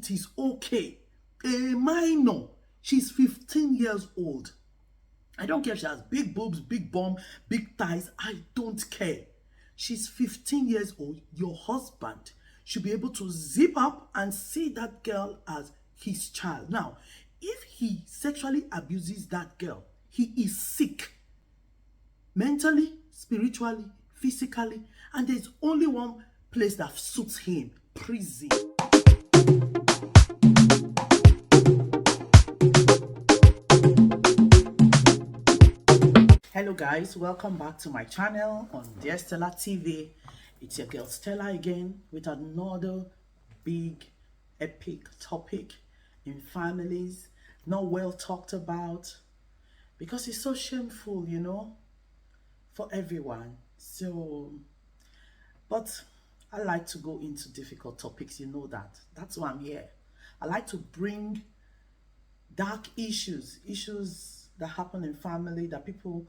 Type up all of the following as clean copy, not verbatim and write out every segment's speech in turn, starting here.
it is okay. A minor, she's 15 years old. I don't care if she has big boobs, big bum, big thighs. I don't care. She's 15 years old. Your husband should be able to zip up and see that girl as his child. Now, if he sexually abuses that girl, he is sick. Mentally, spiritually, physically. And there's only one place that suits him. Prison. Hello guys, welcome back to my channel on DearStellaTV. It's your girl Stella again with another big epic topic in families, not well talked about because it's so shameful, you know, for everyone. So, but I like to go into difficult topics, you know that. That's why I'm here. I like to bring dark issues that happen in family that people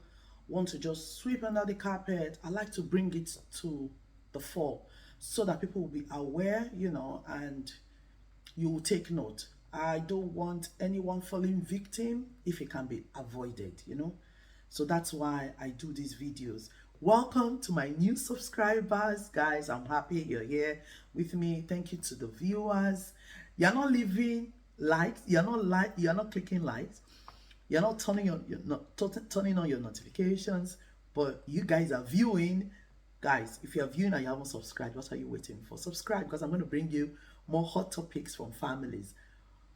want to just sweep under the carpet. I like to bring it to the fore so that people will be aware, you know, and you will take note. I don't want anyone falling victim if it can be avoided, you know. So that's why I do these videos. Welcome to my new subscribers, guys. I'm happy you're here with me. Thank you to the viewers. You're not leaving likes, you're not clicking likes. You're not turning on your notifications, but you guys are viewing. Guys, if you're viewing and you haven't subscribed, what are you waiting for? Subscribe, because I'm going to bring you more hot topics from families,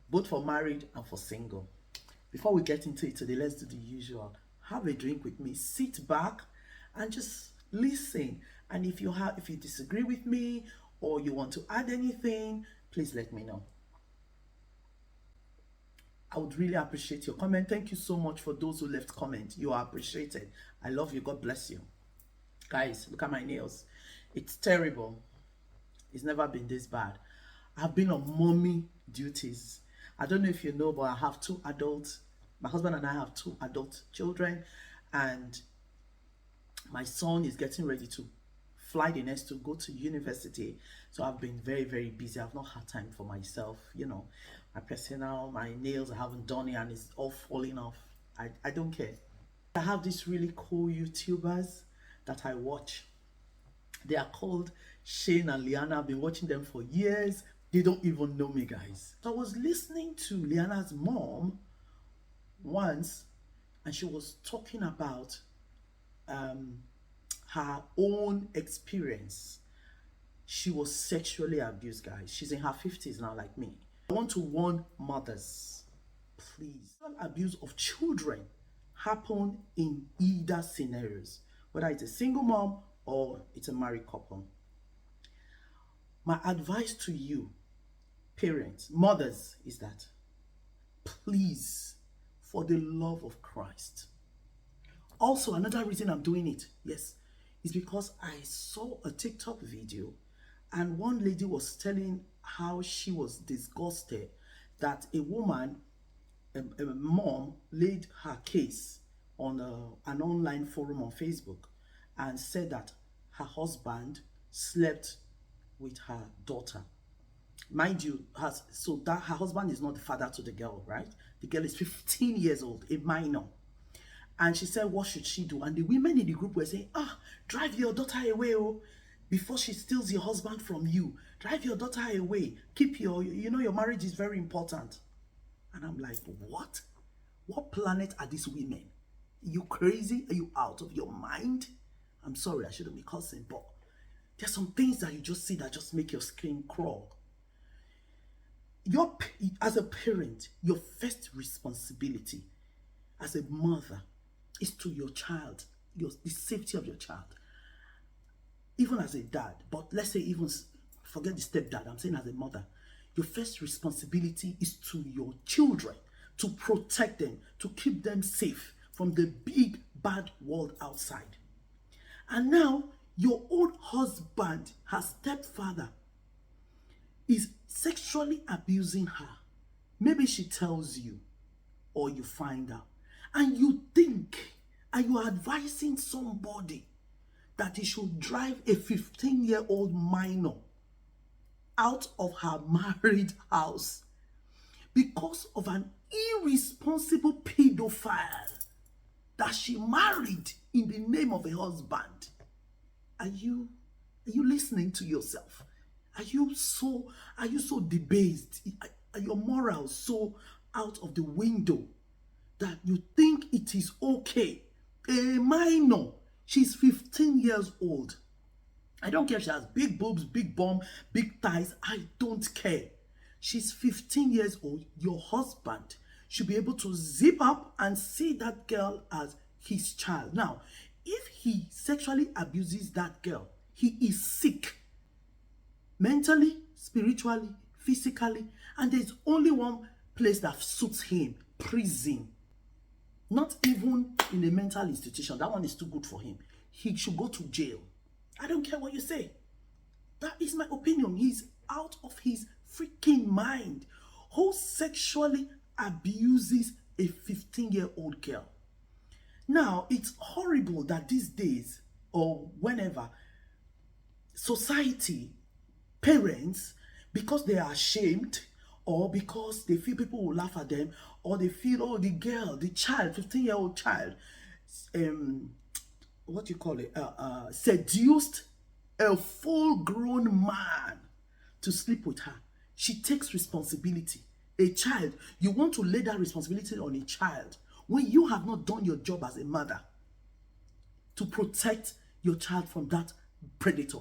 both for married and for single. Before we get into it today, let's do the usual. Have a drink with me, sit back and just listen. And if you disagree with me or you want to add anything, please let me know. I would really appreciate your comment. Thank you so much for those who left comment. You are appreciated. I love you. God bless you. Guys, look at my nails. It's terrible. It's never been this bad. I've been on mommy duties. I don't know if you know, but I have two adults. My husband and I have two adult children. And my son is getting ready to fly the nest to go to university. So I've been very, very busy. I've not had time for myself, you know. My nails, I haven't done it and it's all falling off. I don't care. I have these really cool YouTubers that I watch. They are called Shane and Liana. I've been watching them for years. They don't even know me, guys. So I was listening to Liana's mom once and she was talking about her own experience. She was sexually abused, guys. She's in her 50s now, like me. I want to warn mothers, please. Abuse of children happen in either scenarios, whether it's a single mom or it's a married couple. My advice to you, parents, mothers, is that please, for the love of Christ. Also, another reason I'm doing it, yes, is because I saw a TikTok video and one lady was telling how she was disgusted that a woman, a mom, laid her case on an online forum on Facebook and said that her husband slept with her daughter. Mind you, her husband is not the father to the girl, right? The girl is 15 years old, a minor. And she said, what should she do? And the women in the group were saying, drive your daughter away, before she steals your husband from you. Drive your daughter away. Keep your marriage is very important. And I'm like, what? What planet are these women? Are you crazy? Are you out of your mind? I'm sorry, I shouldn't be cussing, but there's some things that you just see that just make your skin crawl. As a parent, your first responsibility as a mother is to your child, the safety of your child. Even as a dad, but let's say even forget the stepdad, I'm saying as a mother, your first responsibility is to your children, to protect them, to keep them safe from the big bad world outside. And now your own husband, her stepfather, is sexually abusing her. Maybe she tells you or you find out and you think and you are advising somebody that he should drive a 15-year-old minor out of her married house because of an irresponsible pedophile that she married in the name of a husband. Are you listening to yourself? Are you so debased? Are your morals so out of the window that you think it is okay? A minor, she's 15 years old. I don't care if she has big boobs, big bum, big thighs. I don't care. She's 15 years old. Your husband should be able to zip up and see that girl as his child. Now, if he sexually abuses that girl, he is sick. Mentally, spiritually, physically. And there's only one place that suits him. Prison. Not even in a mental institution. That one is too good for him. He should go to jail. I don't care what you say. That is my opinion. He's out of his freaking mind. Who sexually abuses a 15-year-old girl? Now, it's horrible that these days, or whenever, society, parents, because they are ashamed, or because they feel people will laugh at them, or they feel, oh, the girl, the child, 15-year-old child, what you call it, seduced a full-grown man to sleep with her. She takes responsibility. A child, you want to lay that responsibility on a child when you have not done your job as a mother to protect your child from that predator.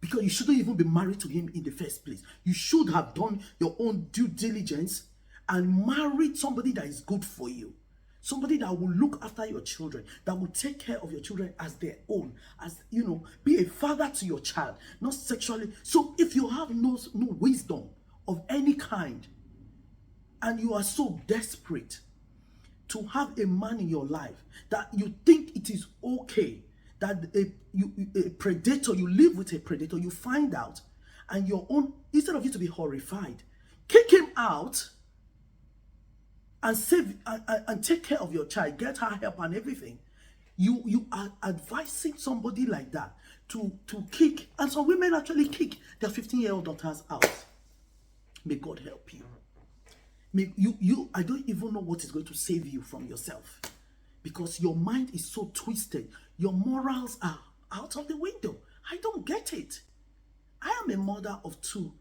Because you shouldn't even be married to him in the first place. You should have done your own due diligence and married somebody that is good for you. Somebody that will look after your children, that will take care of your children as their own, as, you know, be a father to your child, not sexually. So if you have no wisdom of any kind, and you are so desperate to have a man in your life that you think it is okay that a predator, you live with a predator, you find out, and your own, instead of you to be horrified, kick him out and save and take care of your child, get her help and everything. You are advising somebody like that to kick, and some women actually kick their 15-year-old daughters out. May God help you. I don't even know what is going to save you from yourself, because your mind is so twisted. Your morals are out of the window. I don't get it. I am a mother of two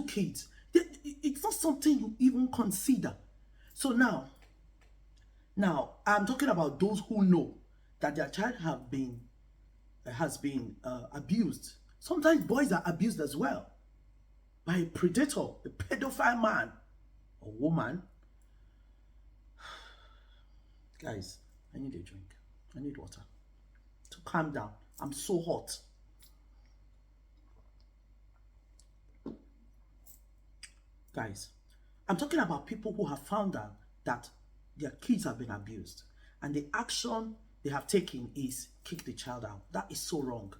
kids. It's not something you even consider. So now I'm talking about those who know that their child has been abused. Sometimes boys are abused as well by a predator, a pedophile man or woman. Guys, I need a drink. I need water to calm down. I'm so hot. Guys, I'm talking about people who have found out that their kids have been abused, and the action they have taken is kick the child out. That is so wrong.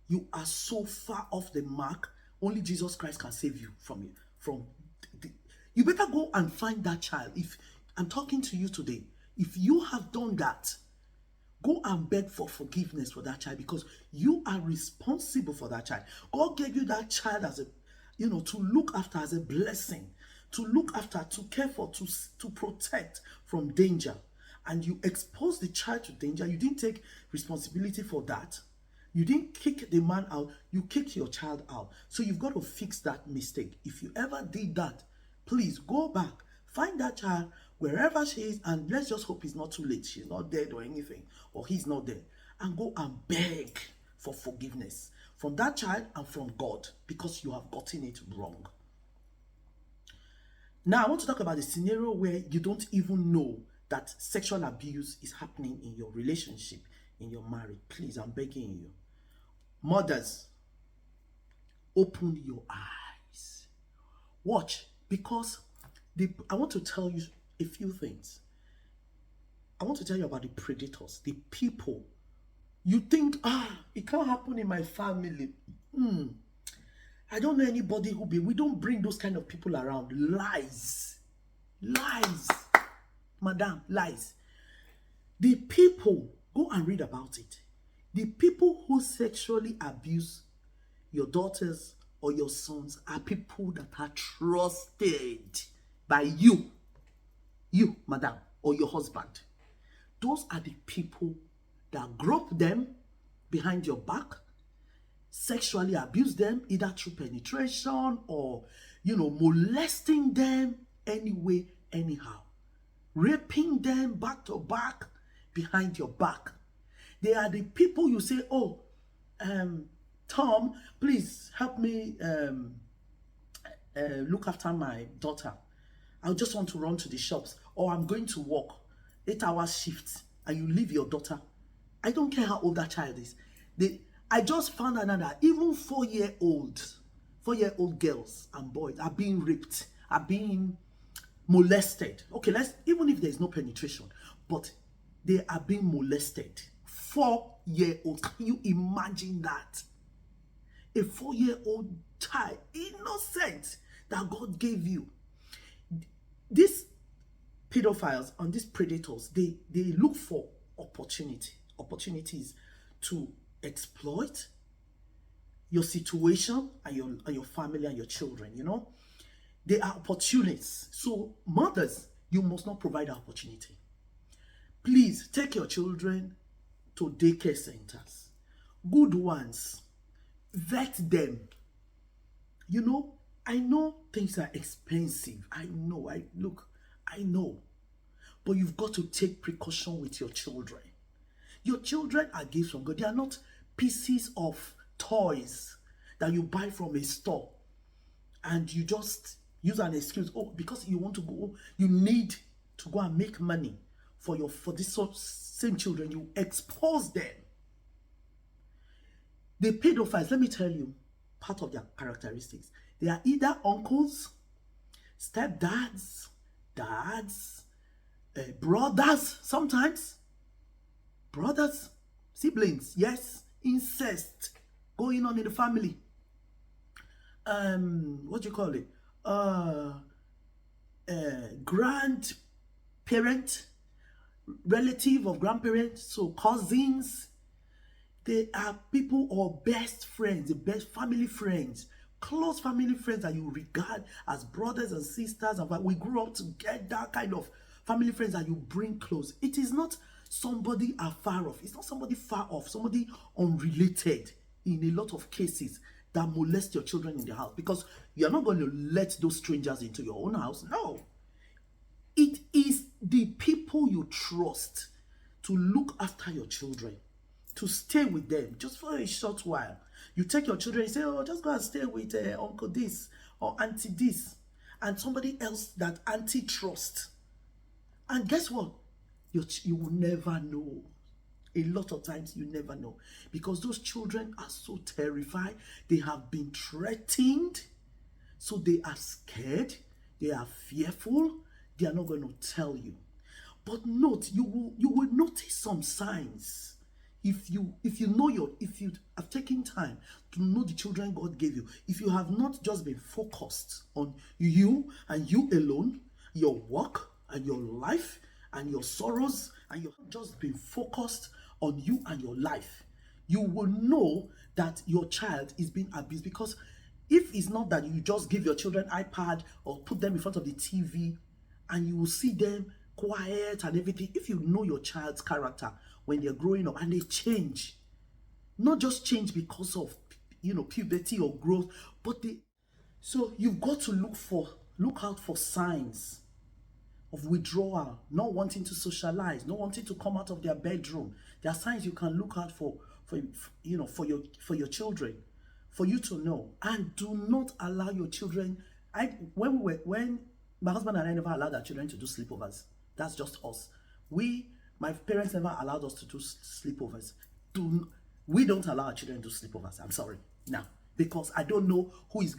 You are so far off the mark. Only Jesus Christ can save you from it. You better go and find that child. If I'm talking to you today, if you have done that, go and beg for forgiveness for that child, because you are responsible for that child. God gave you that child as a, to look after, as a blessing, to look after, to care for, to protect from danger. And you expose the child to danger. You didn't take responsibility for that. You didn't kick the man out. You kicked your child out. So you've got to fix that mistake. If you ever did that, please go back, find that child wherever she is, and let's just hope it's not too late. She's not dead or anything, or he's not dead. And go and beg for forgiveness from that child and from God, because you have gotten it wrong. Now, I want to talk about the scenario where you don't even know that sexual abuse is happening in your relationship, in your marriage. Please, I'm begging you. Mothers, open your eyes. Watch, because I want to tell you a few things. I want to tell you about the predators, the people. You think, it can't happen in my family. I don't know anybody we don't bring those kind of people around. Lies. Lies. Madam, lies. The people, go and read about it. The people who sexually abuse your daughters or your sons are people that are trusted by you, madam, or your husband. Those are the people that grope them behind your back, sexually abuse them, either through penetration or, molesting them anyway, anyhow, raping them back to back behind your back. They are the people you say, oh, Tom, please help me look after my daughter. I just want to run to the shops, or I'm going to work 8-hour shifts, and you leave your daughter. I don't care how old that child is. I just found out that even 4-year-old girls and boys are being raped, are being molested. Okay, even if there's no penetration, but they are being molested. 4-year-old. Can you imagine that? A 4-year-old child, innocent, that God gave you. These pedophiles and these predators, they look for opportunities to exploit your situation and your family and your children. They are opportunists. So mothers, you must not provide that opportunity. Please take your children to daycare centers, good ones. Vet them. I know things are expensive. I know. But you've got to take precaution with your children. Your children are gifts from God. They are not pieces of toys that you buy from a store and you just use an excuse. Oh, because you want to go, you need to go and make money for these same children. You expose them. The pedophiles, let me tell you, part of their characteristics. They are either uncles, stepdads, dads, brothers, sometimes. Brothers, siblings, yes, incest going on in the family. What do you call it? Grandparent, relative of grandparents, so cousins. They are people or best friends, the best family friends, close family friends that you regard as brothers and sisters. And we grew up together, kind of family friends that you bring close. It is not somebody afar off. It's not somebody far off, somebody unrelated in a lot of cases that molest your children in the house, because you're not going to let those strangers into your own house. No. It is the people you trust to look after your children, to stay with them just for a short while. You take your children and say, oh, just go and stay with uncle this or auntie this, and somebody else that auntie trusts. And guess what? You will never know. A lot of times you never know, because those children are so terrified. They have been threatened, so they are scared. They are fearful. They are not going to tell you. But note, you will notice some signs. If you have taken time to know the children God gave you, if you have not just been focused on you and you alone, your work and your life and your sorrows, and you have just been focused on you and your life, you will know that your child is being abused. Because if it's not that you just give your children iPad or put them in front of the TV and you will see them quiet and everything, if you know your child's character when they're growing up and they change, not just change because of puberty or growth, but so you've got to look out for signs of withdrawal, not wanting to socialize, not wanting to come out of their bedroom. There are signs you can look out for your children, for you to know. And do not allow your children. When my husband and I never allowed our children to do sleepovers. That's just us. My parents never allowed us to do sleepovers. We don't allow our children to do sleepovers. I'm sorry. Now, because I don't know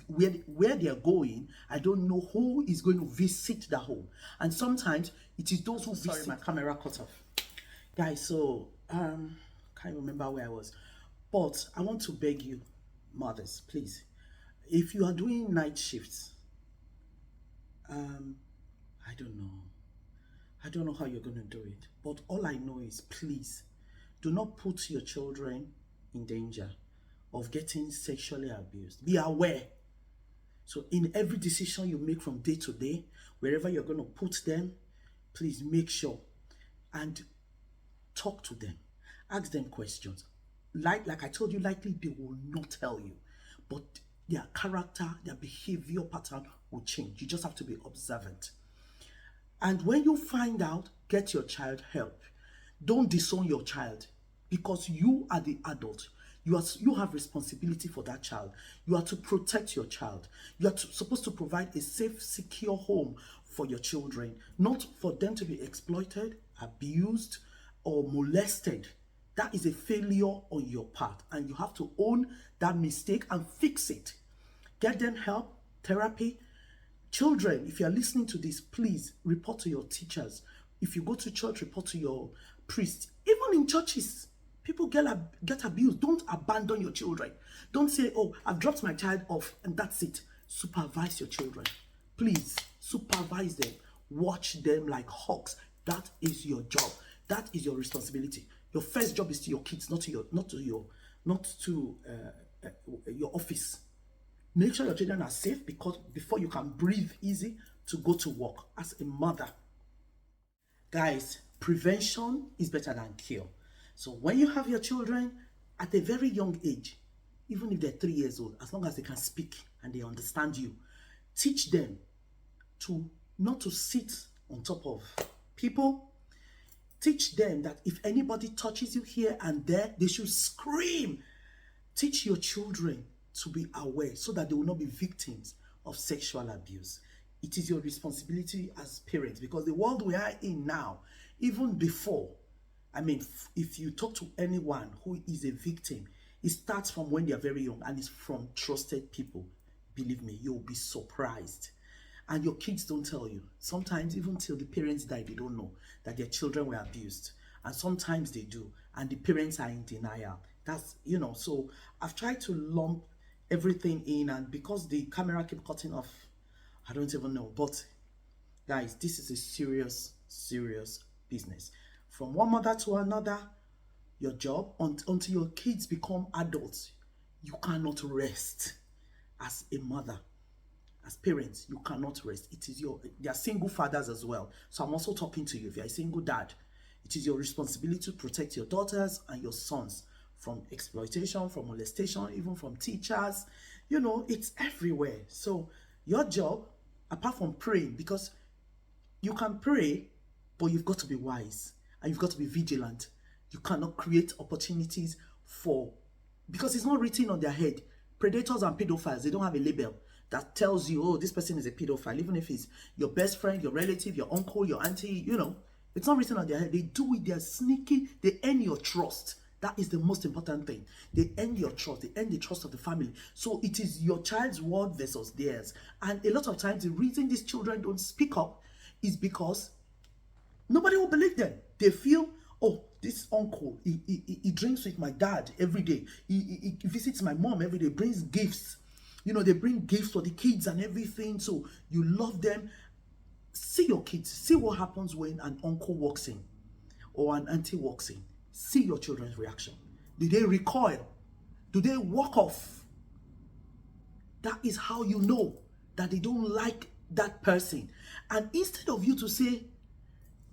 where they are going. I don't know who is going to visit the home. And sometimes it is those who visit. Sorry, my camera cut off. Guys, so can't remember where I was. But I want to beg you, mothers, please, if you are doing night shifts, I don't know how you're going to do it. But all I know is, please, do not put your children in danger of getting sexually abused. Be aware. So in every decision you make from day to day, wherever you're going to put them, please make sure and talk to them. Ask them questions. Like I told you, likely they will not tell you, but their character, their behavior pattern will change. You just have to be observant. And when you find out, get your child help. Don't disown your child, because you are the adult. You have responsibility for that child. You are to protect your child. You are supposed to provide a safe, secure home for your children, not for them to be exploited, abused, or molested. That is a failure on your part, and you have to own that mistake and fix it. Get them help, therapy. Children, if you are listening to this, please report to your teachers. If you go to church, report to your priest. Even in churches, people get abused. Don't abandon your children. Don't say, oh, I've dropped my child off and that's it. Supervise your children. Please, supervise them. Watch them like hawks. That is your job. That is your responsibility. Your first job is to your kids, not to your office. Make sure your children are safe, because before you can breathe easy to go to work as a mother. Guys, prevention is better than cure. So when you have your children at a very young age, even if they're 3 years old, as long as they can speak and they understand you, teach them to not to sit on top of people. Teach them that if anybody touches you here and there, they should scream. Teach your children to be aware so that they will not be victims of sexual abuse. It is your responsibility as parents, because the world we are in now, even before, I mean, if you talk to anyone who is a victim, it starts from when they are very young, and it's from trusted people. Believe me, you'll be surprised. And your kids don't tell you. Sometimes even till the parents die, they don't know that their children were abused. And sometimes they do, and the parents are in denial. That's, so I've tried to lump everything in, and because the camera keep cutting off, I don't even know. But guys, this is a serious business. From one mother to another, your job, until your kids become adults, you cannot rest. As a mother, as parents, you cannot rest. They are single fathers as well. So I'm also talking to you. If you're a single dad, it is your responsibility to protect your daughters and your sons from exploitation, from molestation, even from teachers. It's everywhere. So your job, apart from praying, because you can pray, but you've got to be wise and you've got to be vigilant. You cannot create opportunities because it's not written on their head. Predators and pedophiles, they don't have a label that tells you, oh, this person is a pedophile, even if it's your best friend, your relative, your uncle, your auntie, it's not written on their head. They do it, they're sneaky, they earn your trust. That is the most important thing. They earn your trust, they earn the trust of the family. So it is your child's word versus theirs. And a lot of times, the reason these children don't speak up is because nobody will believe them. They feel, oh, this uncle, he drinks with my dad every day. He visits my mom every day, brings gifts. They bring gifts for the kids and everything. So you love them. See your kids. See what happens when an uncle walks in or an auntie walks in. See your children's reaction. Do they recoil? Do they walk off? That is how you know that they don't like that person. And instead of you to say,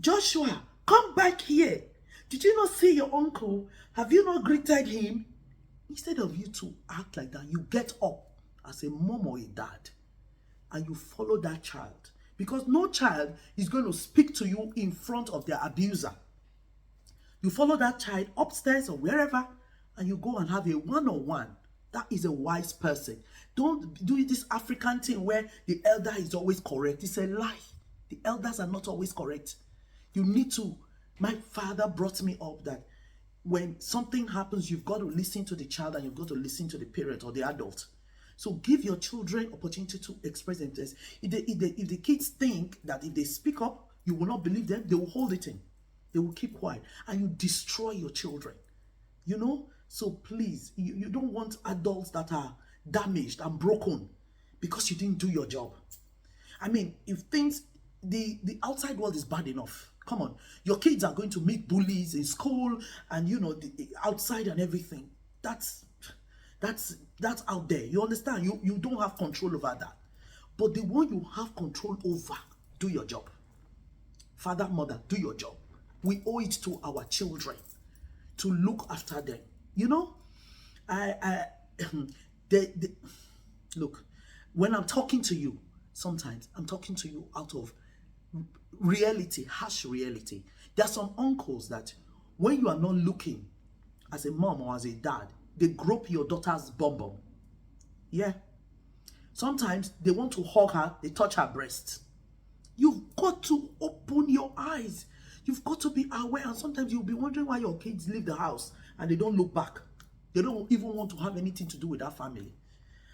Joshua, come back here. Did you not see your uncle? Have you not greeted him? Instead of you to act like that, you get up as a mom or a dad and you follow that child. Because no child is going to speak to you in front of their abuser. You follow that child upstairs or wherever and you go and have a one-on-one. That is a wise person. Don't do this African thing where the elder is always correct. It's a lie. The elders are not always correct. You need to. My father brought me up that when something happens, you've got to listen to the child and you've got to listen to the parent or the adult. So give your children opportunity to express themselves. If the kids think that if they speak up, you will not believe them, they will hold it in. They will keep quiet and you destroy your children. So please, you don't want adults that are damaged and broken because you didn't do your job. I mean, if things, the outside world is bad enough. Come on, your kids are going to meet bullies in school and the outside and everything. That's out there. You understand? You don't have control over that. But the one you have control over, do your job. Father, mother, do your job. We owe it to our children to look after them. You know, look, when I'm talking to you, sometimes I'm talking to you out of reality, harsh reality. There are some uncles that when you are not looking as a mom or as a dad, they grope your daughter's bum bum. Yeah. Sometimes they want to hug her, they touch her breast. You've got to open your eyes. You've got to be aware, and sometimes you'll be wondering why your kids leave the house and they don't look back. They don't even want to have anything to do with that family.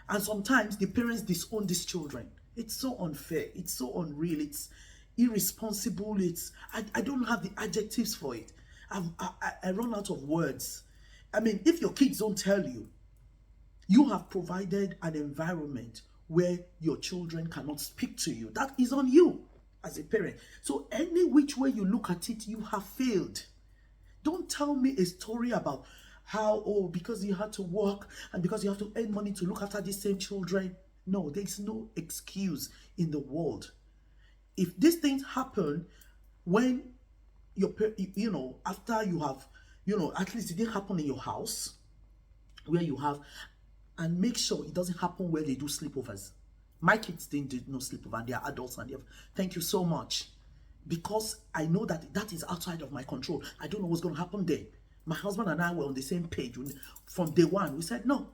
And sometimes the parents disown these children. It's so unfair. It's so unreal. It's irresponsible. I don't have the adjectives for it. I run out of words. I mean, if your kids don't tell you, you have provided an environment where your children cannot speak to you. That is on you as a parent. So any which way you look at it, you have failed. Don't tell me a story about how, oh, because you had to work and because you have to earn money to look after these same children. No, there's no excuse in the world. If these things happen when after you have, at least it didn't happen in your house where you have, and make sure it doesn't happen where they do sleepovers. My kids didn't do no sleepover, and they are adults, and thank you so much. Because I know that is outside of my control. I don't know what's going to happen there. My husband and I were on the same page from day one. We said, no,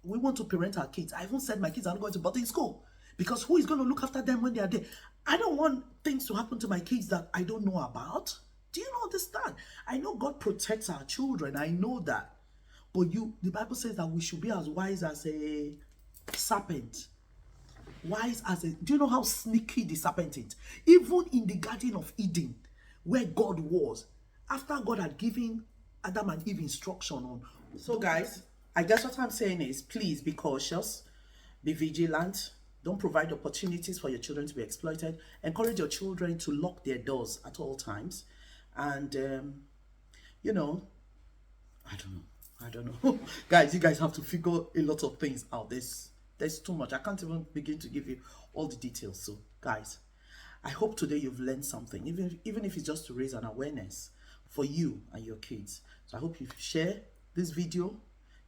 we want to parent our kids. I even said my kids are not going to boarding school, because who is going to look after them when they are there? I don't want things to happen to my kids that I don't know about. Do you not understand? I know God protects our children. I know that. But the Bible says that we should be as wise as a serpent. Wise as do you know how sneaky the serpent is? Even in the Garden of Eden, where God was, after God had given Adam and Eve instruction on. So guys, I guess what I'm saying is, please be cautious, be vigilant. Don't provide opportunities for your children to be exploited. Encourage your children to lock their doors at all times. And, I don't know. Guys, you guys have to figure a lot of things out. There's too much. I can't even begin to give you all the details. So, guys, I hope today you've learned something, even if it's just to raise an awareness for you and your kids. So I hope you share this video.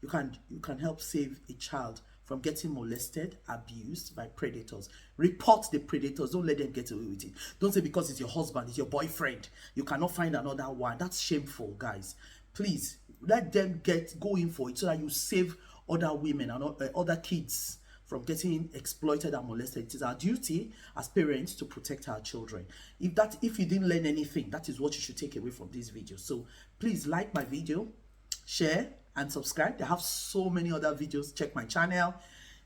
You can help save a child from getting molested, abused by predators. Report the predators. Don't let them get away with it. Don't say because it's your husband, it's your boyfriend, you cannot find another one. That's shameful, guys. Please let them go in for it so that you save other women and other kids from getting exploited and molested. It is our duty as parents to protect our children. If you didn't learn anything, that is what you should take away from this video. So please like my video, share and subscribe. I have so many other videos. Check my channel.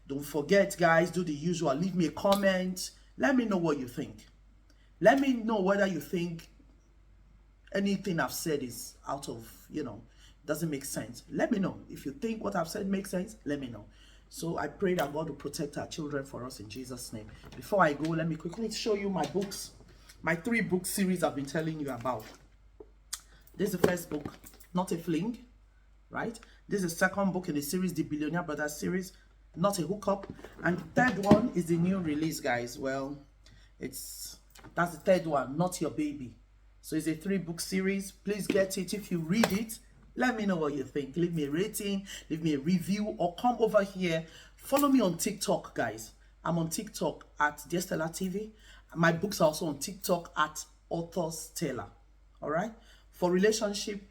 Don't forget, guys, do the usual. Leave me a comment. Let me know what you think. Let me know whether you think anything I've said is out of, doesn't make sense. Let me know. If you think what I've said makes sense, let me know. So I pray that God will protect our children for us in Jesus' name. Before I go, let me quickly show you my books. My 3-book series I've been telling you about. This is the first book, Not a Fling, right? This is the second book in the series, the Billionaire Brothers series, Not a Hookup. And the third one is the new release, guys. Well, that's the third one, Not Your Baby. So it's a 3-book series. Please get it. If you read it, let me know what you think. Leave me a rating, leave me a review, or come over here. Follow me on TikTok, guys. I'm on TikTok at DearStellaTV. My books are also on TikTok at Author Stella. All right? For relationship,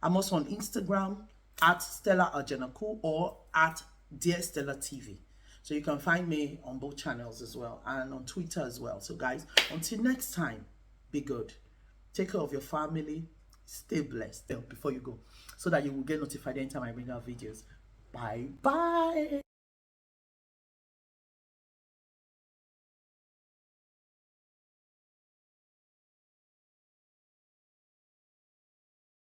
I'm also on Instagram at Stella Ajenaku or at DearStellaTV. So you can find me on both channels as well and on Twitter as well. So guys, until next time, be good. Take care of your family. Stay blessed before you go, so that you will get notified anytime I bring out videos. Bye bye.